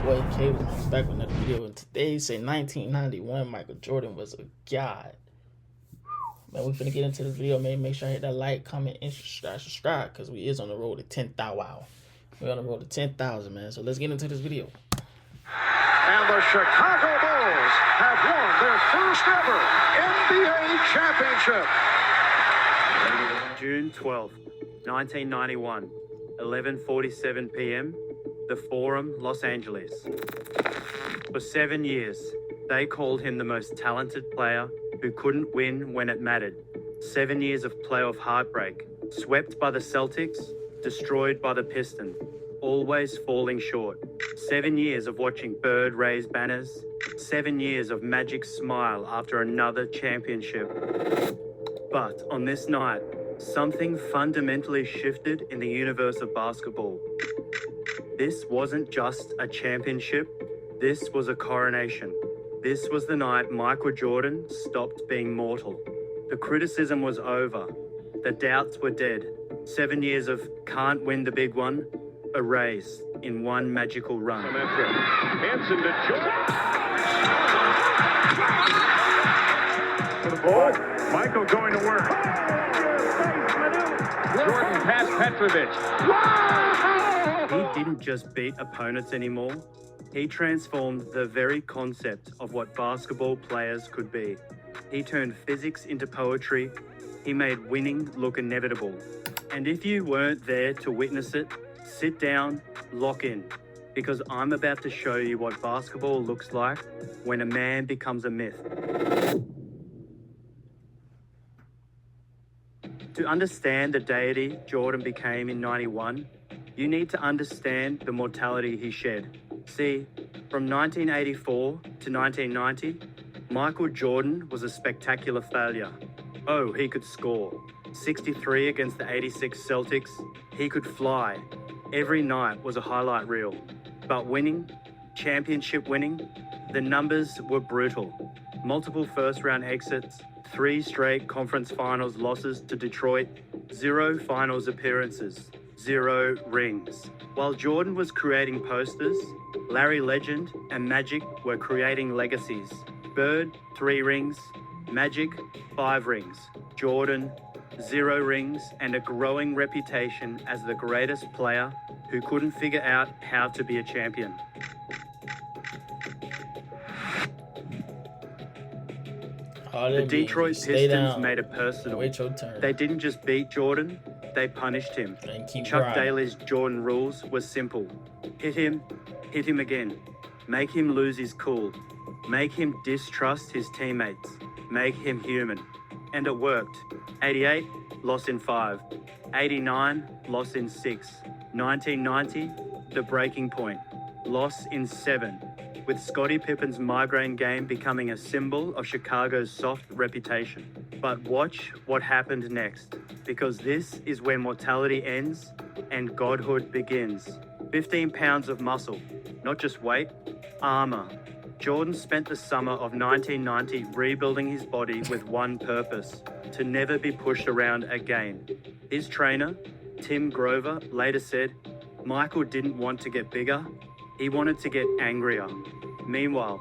boy Kavus back with another video, and today say 1991 Michael Jordan was a god. Man, we finna get into this video, man. Make sure I hit that like, comment, and subscribe, because we is on the road to 10,000. Wow. We're on the road to 10,000, man. So let's get into this video. And the Chicago Bulls have won their first ever NBA championship. June 12th, 1991, 11:47 p.m., The Forum, Los Angeles. For 7 years, they called him the most talented player who couldn't win when it mattered. 7 years of playoff heartbreak, swept by the Celtics, destroyed by the Pistons, always falling short. 7 years of watching Bird raise banners, 7 years of Magic's smile after another championship. But on this night, something fundamentally shifted in the universe of basketball. This wasn't just a championship, this was a coronation. This was the night Michael Jordan stopped being mortal. The criticism was over. The doubts were dead. 7 years of can't win the big one, erased in one magical run. Hanson to Jordan. For the ball, Michael going to work. Jordan past Petrovic. He didn't just beat opponents anymore. He transformed the very concept of what basketball players could be. He turned physics into poetry. He made winning look inevitable. And if you weren't there to witness it, sit down, lock in, because I'm about to show you what basketball looks like when a man becomes a myth. To understand the deity Jordan became in 91, you need to understand the mortality he shed. See, from 1984 to 1990, Michael Jordan was a spectacular failure. Oh, he could score. 63 against the 86 Celtics. He could fly. Every night was a highlight reel. But winning, championship winning, the numbers were brutal. Multiple first-round exits, 3 straight conference finals losses to Detroit, 0 finals appearances, 0 rings. While Jordan was creating posters, Larry Legend and Magic were creating legacies. Bird, 3 rings. Magic, 5 rings. Jordan, 0 rings, and a growing reputation as the greatest player who couldn't figure out how to be a champion. The Detroit Pistons made it personal. They didn't just beat Jordan, they punished him. Chuck Daly's Jordan rules were simple. Hit him again. Make him lose his cool. Make him distrust his teammates. Make him human. And it worked. 88, loss in 5. 89, loss in 6. 1990, the breaking point. Loss in 7. With Scottie Pippen's migraine game becoming a symbol of Chicago's soft reputation. But watch what happened next, because this is where mortality ends and godhood begins. 15 pounds of muscle, not just weight, armor. Jordan spent the summer of 1990 rebuilding his body with one purpose: to never be pushed around again. His trainer, Tim Grover, later said, Michael didn't want to get bigger, he wanted to get angrier. Meanwhile,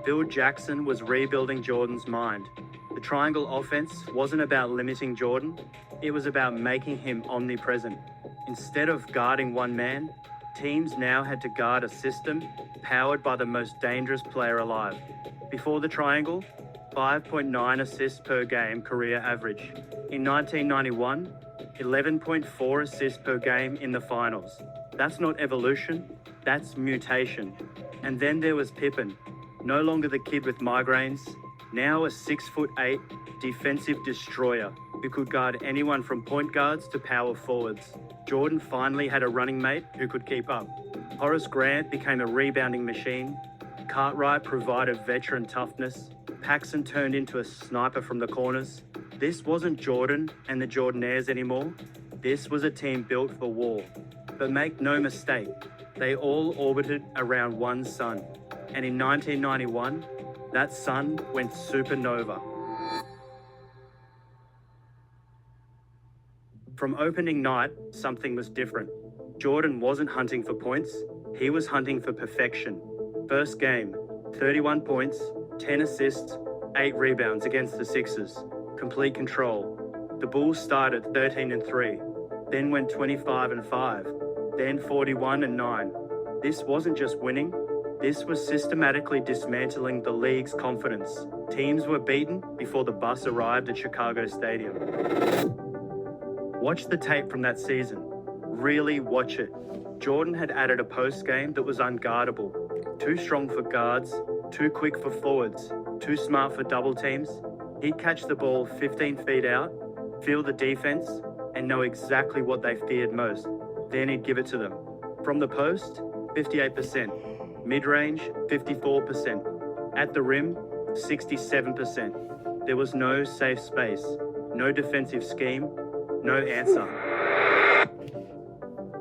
Phil Jackson was rebuilding Jordan's mind. The triangle offense wasn't about limiting Jordan, it was about making him omnipresent. Instead of guarding one man, teams now had to guard a system powered by the most dangerous player alive. Before the triangle, 5.9 assists per game career average. In 1991, 11.4 assists per game in the finals. That's not evolution, that's mutation. And then there was Pippen, no longer the kid with migraines, now a 6'8" defensive destroyer who could guard anyone from point guards to power forwards. Jordan finally had a running mate who could keep up. Horace Grant became a rebounding machine. Cartwright provided veteran toughness. Paxson turned into a sniper from the corners. This wasn't Jordan and the Jordanairs anymore. This was a team built for war. But make no mistake, they all orbited around one sun. And in 1991, that sun went supernova. From opening night, something was different. Jordan wasn't hunting for points, He was hunting for perfection. First game, 31 points, 10 assists, 8 rebounds against the Sixers. Complete control. The Bulls started 13-3, then went 25-5, then 41-9. This wasn't just winning. This was systematically dismantling the league's confidence. Teams were beaten before the bus arrived at Chicago Stadium. Watch the tape from that season. Really watch it. Jordan had added a post game that was unguardable. Too strong for guards, too quick for forwards, too smart for double teams. He'd catch the ball 15 feet out, feel the defense, and know exactly what they feared most. Then he'd give it to them. From the post, 58%. Mid-range, 54%. At the rim, 67%. There was no safe space, no defensive scheme, no answer.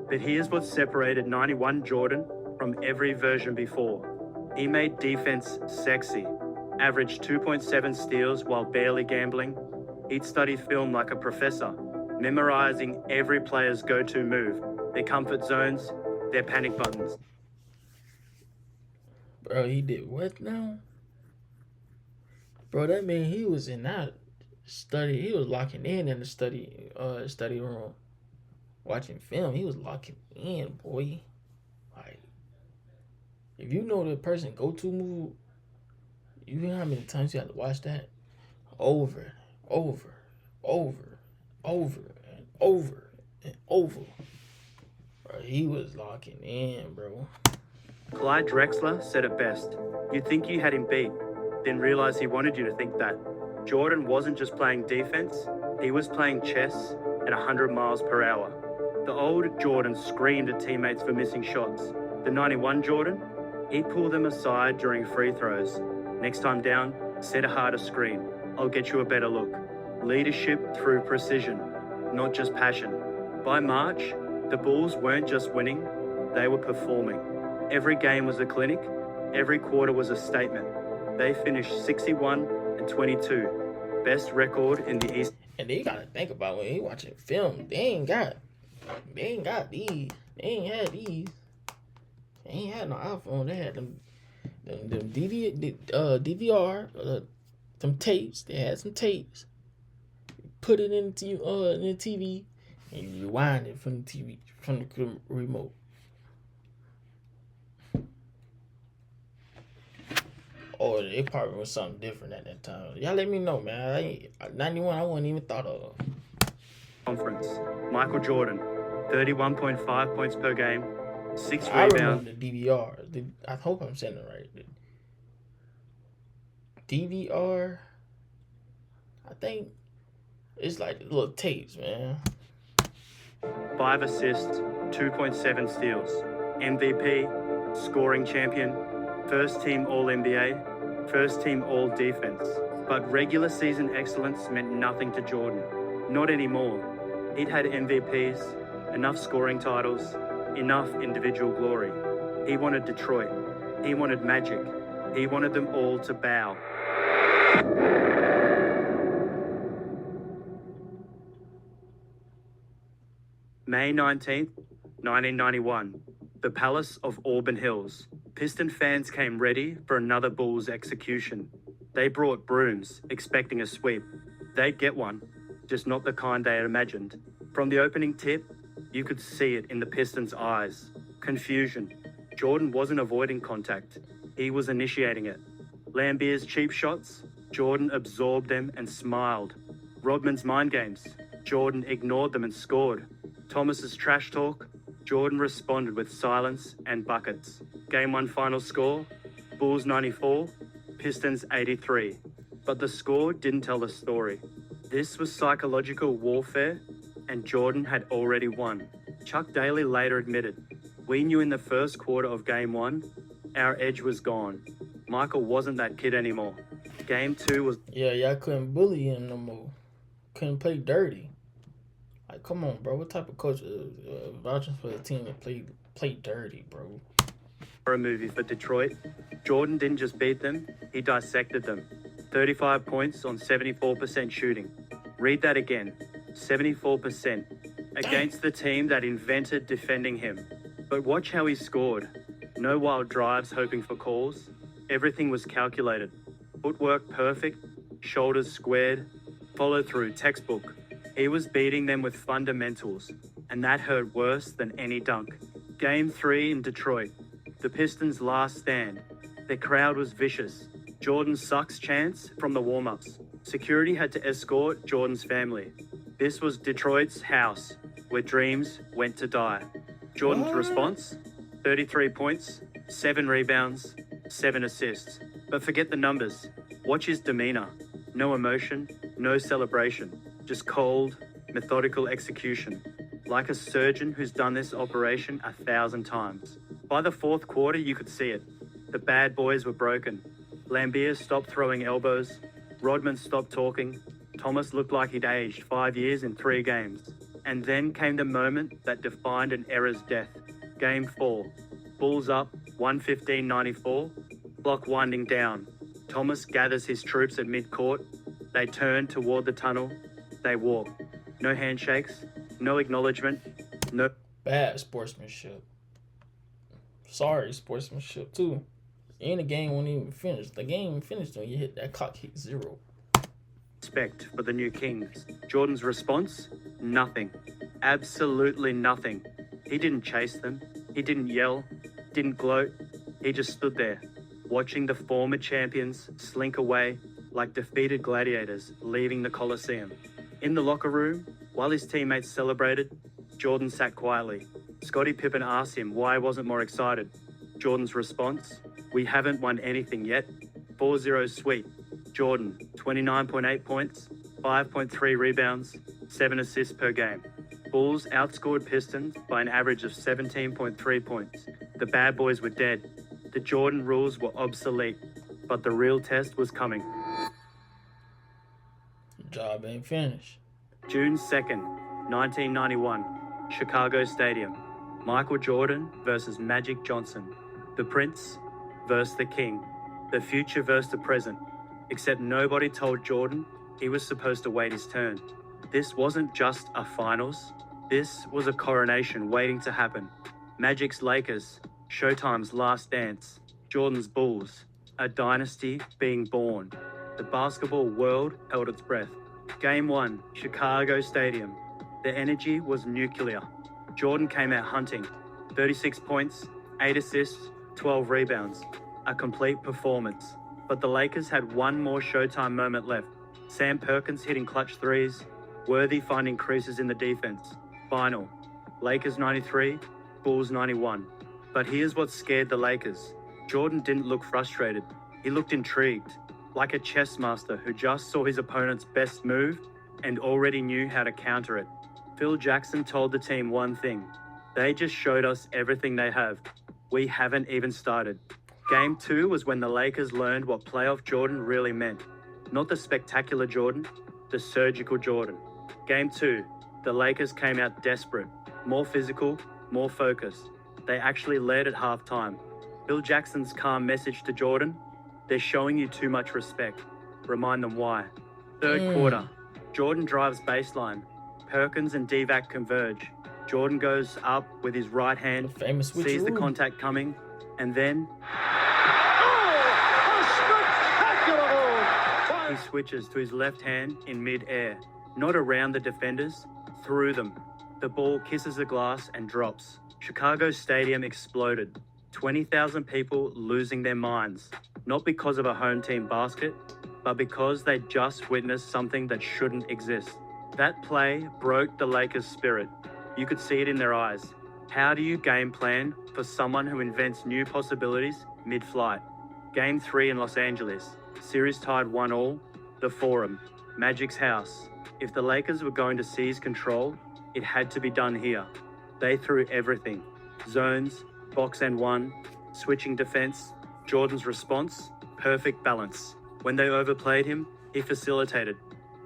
But here's what separated 91 Jordan from every version before. He made defense sexy, averaged 2.7 steals while barely gambling. He'd study film like a professor, memorizing every player's go-to move, their comfort zones, their panic buttons. Bro, he did what now? Bro, that mean he was in that study. He was locking in the study room, watching film. He was locking in, boy. Like, if you know the person go-to move, you know how many times you have to watch that over, over, over, over, and over, and over. Bro, he was locking in, bro. Clyde Drexler said it best. You'd think you had him beat, then realize he wanted you to think that. Jordan wasn't just playing defense, he was playing chess at 100 miles per hour. The old Jordan screamed at teammates for missing shots. The 91 Jordan, he'd pull them aside during free throws. Next time down, set a harder screen. I'll get you a better look. Leadership through precision, not just passion. By March, the Bulls weren't just winning, they were performing. Every game was a clinic, every quarter was a statement. They finished 61-22, best record in the East. And they gotta think about when you watching film, they ain't got these. They ain't had these. They ain't had no iPhone. They had them DVR, some tapes. They had some tapes. Put it in the TV, and you rewind it from the TV, from the remote. Or it probably was something different at that time. Y'all let me know, man. 91, I wasn't even thought of. Conference. Michael Jordan, 31.5 points per game, 6 I rebounds. remember the DVR. I hope I'm saying it right. The DVR, I think it's like little tapes, man. 5 assists, 2.7 steals. MVP, scoring champion, first team All-NBA, first team All-Defense. But regular season excellence meant nothing to Jordan. Not anymore. He'd had MVPs, enough scoring titles, enough individual glory. He wanted Detroit. He wanted magic. He wanted them all to bow. May 19th, 1991. The Palace of Auburn Hills. Piston fans came ready for another Bulls execution. They brought brooms, expecting a sweep. They'd get one, just not the kind they had imagined. From the opening tip, you could see it in the Pistons' eyes. Confusion. Jordan wasn't avoiding contact. He was initiating it. Lambier's cheap shots, Jordan absorbed them and smiled. Rodman's mind games, Jordan ignored them and scored. Thomas's trash talk, Jordan responded with silence and buckets. Game 1 final score, Bulls 94, Pistons 83. But the score didn't tell the story. This was psychological warfare, and Jordan had already won. Chuck Daly later admitted, "We knew in the first quarter of Game 1, our edge was gone. Michael wasn't that kid anymore. Game 2 was..." Yeah, y'all couldn't bully him no more. Couldn't play dirty. Like, come on, bro. What type of coach vouching for the team that play dirty, bro? For a movie for Detroit, Jordan didn't just beat them, he dissected them. 35 points on 74% shooting. Read that again. 74% against the team that invented defending him. But watch how he scored. No wild drives hoping for calls. Everything was calculated. Footwork perfect, shoulders squared, follow through textbook. He was beating them with fundamentals, and that hurt worse than any dunk. Game 3 in Detroit. The Pistons' last stand. Their crowd was vicious. Jordan sucks chance from the warm-ups. Security had to escort Jordan's family. This was Detroit's house, where dreams went to die. Jordan's response? 33 points, 7 rebounds, 7 assists. But forget the numbers. Watch his demeanor. No emotion, no celebration. Just cold, methodical execution. Like a surgeon who's done this operation 1,000 times. By the fourth quarter, you could see it. The bad boys were broken. Lambier stopped throwing elbows. Rodman stopped talking. Thomas looked like he'd aged 5 years in 3 games. And then came the moment that defined an era's death. Game 4. Bulls up, 115-94. Clock winding down. Thomas gathers his troops at midcourt. They turn toward the tunnel. They walk. No handshakes. No acknowledgement. No... Bad sportsmanship. Sorry, sportsmanship, too. And the game won't even finish. The game finished when you hit that clock hit 0. Respect for the new Kings. Jordan's response? Nothing. Absolutely nothing. He didn't chase them. He didn't yell. Didn't gloat. He just stood there, watching the former champions slink away like defeated gladiators leaving the Coliseum. In the locker room, while his teammates celebrated, Jordan sat quietly. Scottie Pippen asked him why he wasn't more excited. Jordan's response? We haven't won anything yet. 4-0 sweep. Jordan, 29.8 points, 5.3 rebounds, 7 assists per game. Bulls outscored Pistons by an average of 17.3 points. The bad boys were dead. The Jordan rules were obsolete, but the real test was coming. Your job ain't finished. June 2nd, 1991, Chicago Stadium. Michael Jordan versus Magic Johnson. The Prince versus the King. The future versus the present. Except nobody told Jordan he was supposed to wait his turn. This wasn't just a finals. This was a coronation waiting to happen. Magic's Lakers, Showtime's last dance, Jordan's Bulls, a dynasty being born. The basketball world held its breath. Game 1, Chicago Stadium. The energy was nuclear. Jordan came out hunting. 36 points, 8 assists, 12 rebounds. A complete performance. But the Lakers had one more Showtime moment left. Sam Perkins hitting clutch threes. Worthy finding creases in the defense. Final. Lakers 93, Bulls 91. But here's what scared the Lakers. Jordan didn't look frustrated. He looked intrigued. Like a chess master who just saw his opponent's best move and already knew how to counter it. Phil Jackson told the team one thing. They just showed us everything they have. We haven't even started. Game 2 was when the Lakers learned what playoff Jordan really meant. Not the spectacular Jordan, the surgical Jordan. Game 2, the Lakers came out desperate. More physical, more focused. They actually led at halftime. Phil Jackson's calm message to Jordan, they're showing you too much respect. Remind them why. Third quarter, Jordan drives baseline. Perkins and Divac converge. Jordan goes up with his right hand, sees the contact coming, and then... he switches to his left hand in mid-air. Not around the defenders, through them. The ball kisses the glass and drops. Chicago Stadium exploded. 20,000 people losing their minds. Not because of a home team basket, but because they just witnessed something that shouldn't exist. That play broke the Lakers' spirit. You could see it in their eyes. How do you game plan for someone who invents new possibilities mid-flight? Game 3 in Los Angeles. Series tied 1-1. The Forum. Magic's house. If the Lakers were going to seize control, it had to be done here. They threw everything. Zones, box and one, switching defense. Jordan's response, perfect balance. When they overplayed him, he facilitated.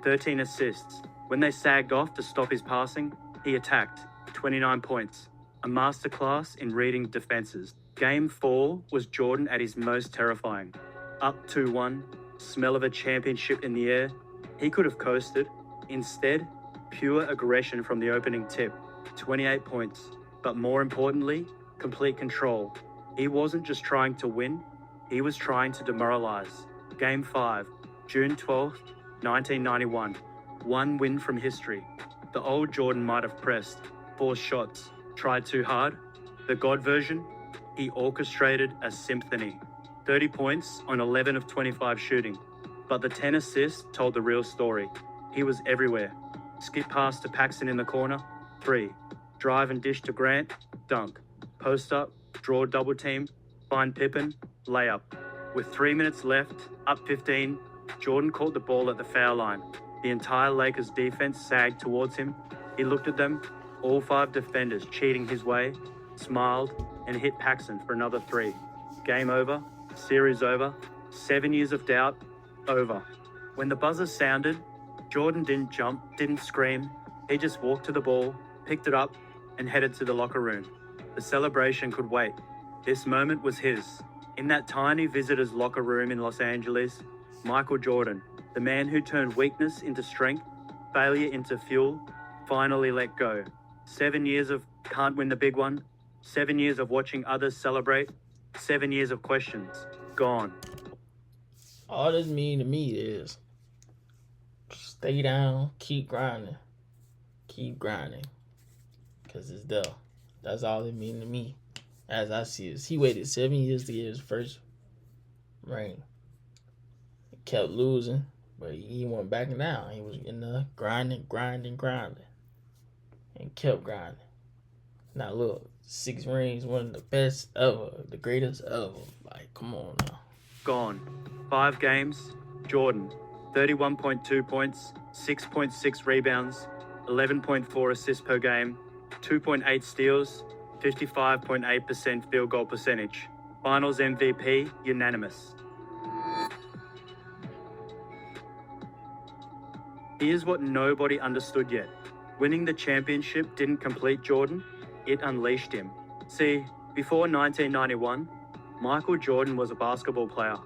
13 assists. When they sagged off to stop his passing, he attacked. 29 points. A masterclass in reading defenses. Game 4 was Jordan at his most terrifying. Up 2-1, smell of a championship in the air. He could have coasted. Instead, pure aggression from the opening tip. 28 points. But more importantly, complete control. He wasn't just trying to win, he was trying to demoralize. Game 5, June 12th, 1991. One win from history. The old Jordan might have pressed, forced shots, tried too hard. The God version, he orchestrated a symphony. 30 points on 11 of 25 shooting. But the 10 assists told the real story. He was everywhere. Skip pass to Paxson in the corner, 3. Drive and dish to Grant, dunk. Post up, draw double team, find Pippen, layup. With 3 minutes left, up 15, Jordan caught the ball at the foul line. The entire Lakers defense sagged towards him. He looked at them, all 5 defenders cheating his way, smiled, and hit Paxson for another 3. Game over, series over, 7 years of doubt, over. When the buzzer sounded, Jordan didn't jump, didn't scream. He just walked to the ball, picked it up, and headed to the locker room. The celebration could wait. This moment was his. In that tiny visitors' locker room in Los Angeles, Michael Jordan, the man who turned weakness into strength, failure into fuel, finally let go. 7 years of can't win the big one, 7 years of watching others celebrate, 7 years of questions, gone. All this mean to me is stay down, keep grinding. Keep grinding. Because it's there. That's all it mean to me. As I see it. He waited 7 years to get his first ring. He kept losing, but he went back down. He was in the grinding. And kept grinding. Now look, 6 rings, one of the best ever, the greatest ever. Like, come on now. Gone. 5 games, Jordan, 31.2 points, 6.6 rebounds, 11.4 assists per game, 2.8 steals, 55.8% field goal percentage. Finals MVP, unanimous. Here's what nobody understood yet. Winning the championship didn't complete Jordan, it unleashed him. See, before 1991, Michael Jordan was a basketball player.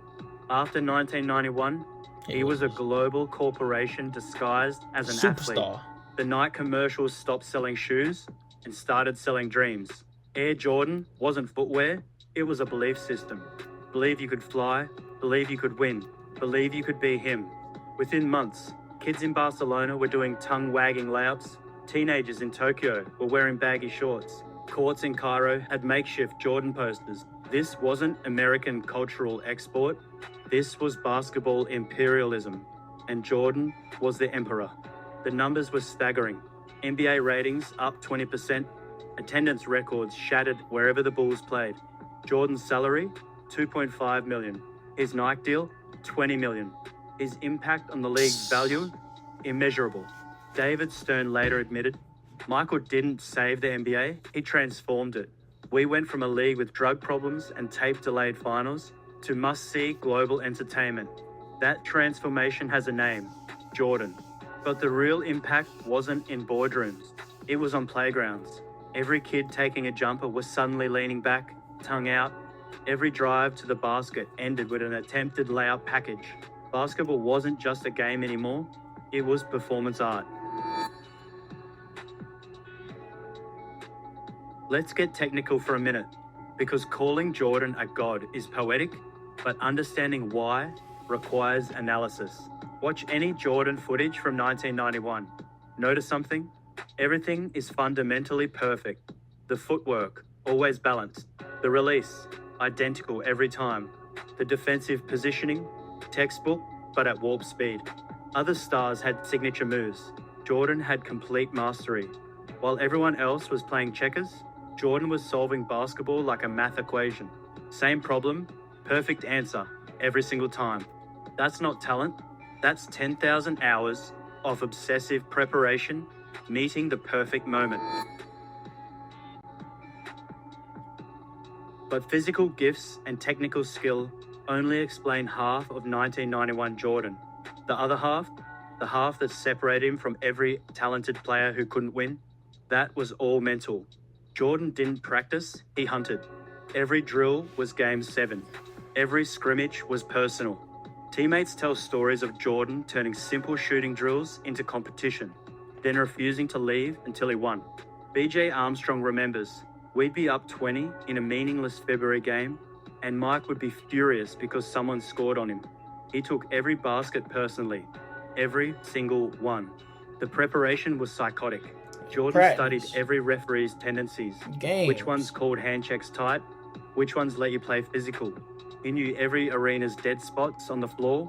After 1991, he was a global corporation disguised as an superstar. Athlete. The night commercials stopped selling shoes and started selling dreams. Air Jordan wasn't footwear, it was a belief system. Believe you could fly, believe you could win, believe you could be him. Within months, kids in Barcelona were doing tongue-wagging layups. Teenagers in Tokyo were wearing baggy shorts. Courts in Cairo had makeshift Jordan posters. This wasn't American cultural export. This was basketball imperialism. And Jordan was the emperor. The numbers were staggering. NBA ratings up 20%. Attendance records shattered wherever the Bulls played. Jordan's salary, $2.5 million. His Nike deal, $20 million. His impact on the league's value, immeasurable. David Stern later admitted, Michael didn't save the NBA, he transformed it. We went from a league with drug problems and tape-delayed finals to must-see global entertainment. That transformation has a name, Jordan. But the real impact wasn't in boardrooms. It was on playgrounds. Every kid taking a jumper was suddenly leaning back, tongue out. Every drive to the basket ended with an attempted layup package. Basketball wasn't just a game anymore, it was performance art. Let's get technical for a minute, because calling Jordan a god is poetic, but understanding why requires analysis. Watch any Jordan footage from 1991. Notice something? Everything is fundamentally perfect. The footwork, always balanced. The release, identical every time. The defensive positioning, textbook, but at warp speed. Other stars had signature moves. Jordan had complete mastery. While everyone else was playing checkers, Jordan was solving basketball like a math equation. Same problem, perfect answer, every single time. That's not talent, that's 10,000 hours of obsessive preparation meeting the perfect moment. But physical gifts and technical skill only explain half of 1991 Jordan. The other half, the half that separated him from every talented player who couldn't win, that was all mental. Jordan didn't practice, he hunted. Every drill was game 7. Every scrimmage was personal. Teammates tell stories of Jordan turning simple shooting drills into competition, then refusing to leave until he won. BJ Armstrong remembers, We'd be up 20 in a meaningless February game, and Mike would be furious because someone scored on him. He took every basket personally, every single one. The preparation was psychotic. Jordan studied every referee's tendencies. Which ones called hand checks tight, which ones let you play physical. He knew every arena's dead spots on the floor,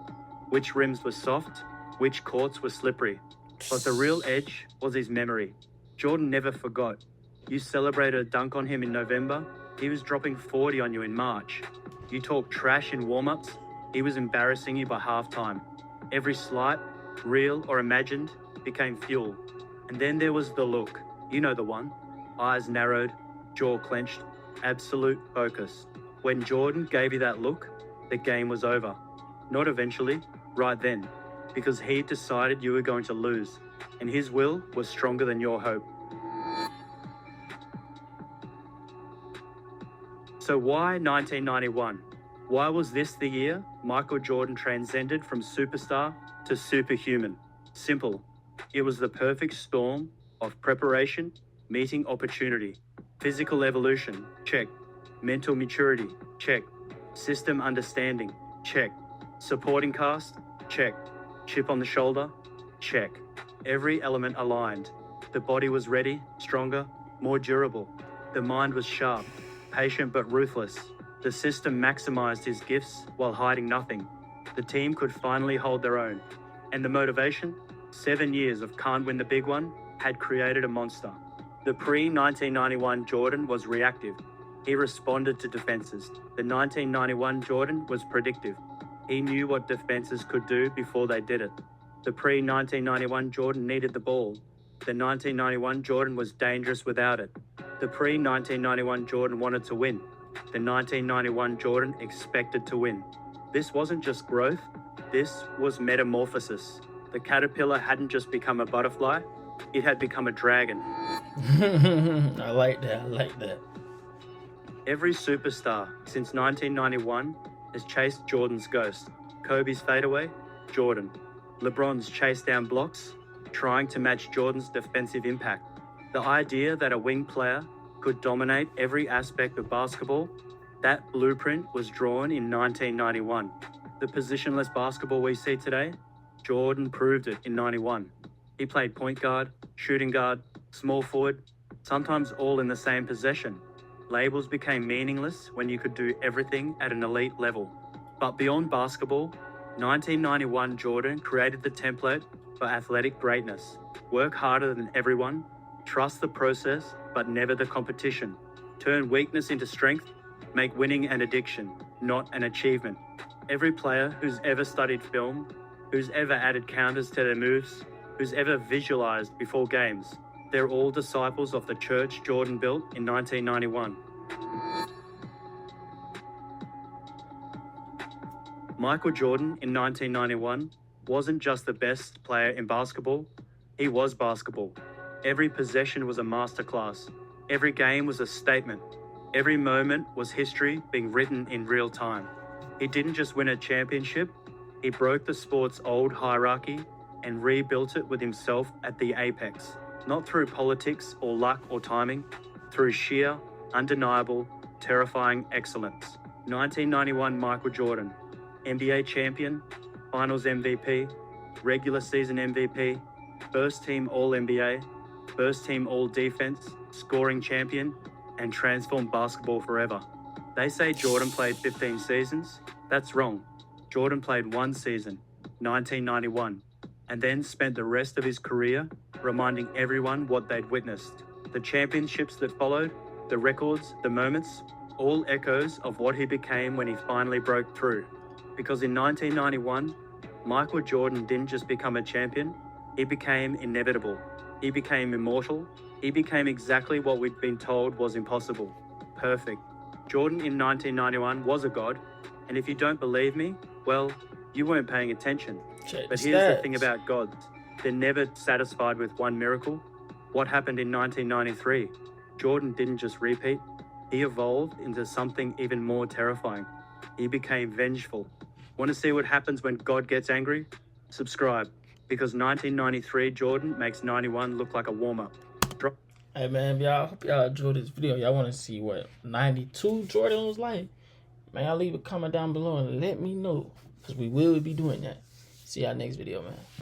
which rims were soft, which courts were slippery. But the real edge was his memory. Jordan never forgot. You celebrated a dunk on him in November, he was dropping 40 on you in March. You talked trash in warm-ups, he was embarrassing you by halftime. Every slight, real or imagined, became fuel. And then there was the look. You know the one. Eyes narrowed, jaw clenched, absolute focus. When Jordan gave you that look, the game was over. Not eventually, right then. Because he decided you were going to lose. And his will was stronger than your hope. So why 1991? Why was this the year Michael Jordan transcended from superstar to superhuman? Simple. It was the perfect storm of preparation, meeting opportunity. Physical evolution, check. Mental maturity, check. System understanding, check. Supporting cast, check. Chip on the shoulder, check. Every element aligned. The body was ready, stronger, more durable. The mind was sharp, patient but ruthless. The system maximized his gifts while hiding nothing. The team could finally hold their own. And the motivation? 7 years of can't win the big one had created a monster. The pre-1991 Jordan was reactive. He responded to defenses. The 1991 Jordan was predictive. He knew what defenses could do before they did it. The pre-1991 Jordan needed the ball. The 1991 Jordan was dangerous without it. The pre-1991 Jordan wanted to win. The 1991 Jordan expected to win. This wasn't just growth, this was metamorphosis. The caterpillar hadn't just become a butterfly, it had become a dragon. I like that. Every superstar since 1991 has chased Jordan's ghost. Kobe's fadeaway, Jordan. LeBron's chase down blocks, trying to match Jordan's defensive impact. The idea that a wing player could dominate every aspect of basketball, that blueprint was drawn in 1991. The positionless basketball we see today, Jordan proved it in 91. He played point guard, shooting guard, small forward, sometimes all in the same possession. Labels became meaningless when you could do everything at an elite level. But beyond basketball, 1991 Jordan created the template for athletic greatness. Work harder than everyone, trust the process but never the competition. Turn weakness into strength, make winning an addiction, not an achievement. Every player who's ever studied film, who's ever added counters to their moves, who's ever visualized before games, they're all disciples of the church Jordan built in 1991. Michael Jordan in 1991 wasn't just the best player in basketball, he was basketball. Every possession was a masterclass. Every game was a statement. Every moment was history being written in real time. He didn't just win a championship, he broke the sport's old hierarchy and rebuilt it with himself at the apex. Not through politics or luck or timing, through sheer, undeniable, terrifying excellence. 1991 Michael Jordan, NBA champion, Finals MVP, regular season MVP, first team All-NBA, first team All-Defense, scoring champion, and transformed basketball forever. They say Jordan played 15 seasons. That's wrong. Jordan played one season, 1991, and then spent the rest of his career reminding everyone what they'd witnessed. The championships that followed, the records, the moments, all echoes of what he became when he finally broke through. Because in 1991, Michael Jordan didn't just become a champion, he became inevitable. He became immortal. He became exactly what we'd been told was impossible. Perfect. Jordan in 1991 was a god, and if you don't believe me, well, you weren't paying attention. But here's the thing about gods. They're never satisfied with one miracle. What happened in 1993? Jordan didn't just repeat, he evolved into something even more terrifying. He became vengeful. Want to see what happens when God gets angry? Subscribe, because 1993 Jordan makes 91 look like a warm-up. Hey, man, y'all, hope y'all enjoyed this video. Y'all want to see what 92 Jordan was like? Man, y'all leave a comment down below and let me know, because we will be doing that. See y'all next video, man.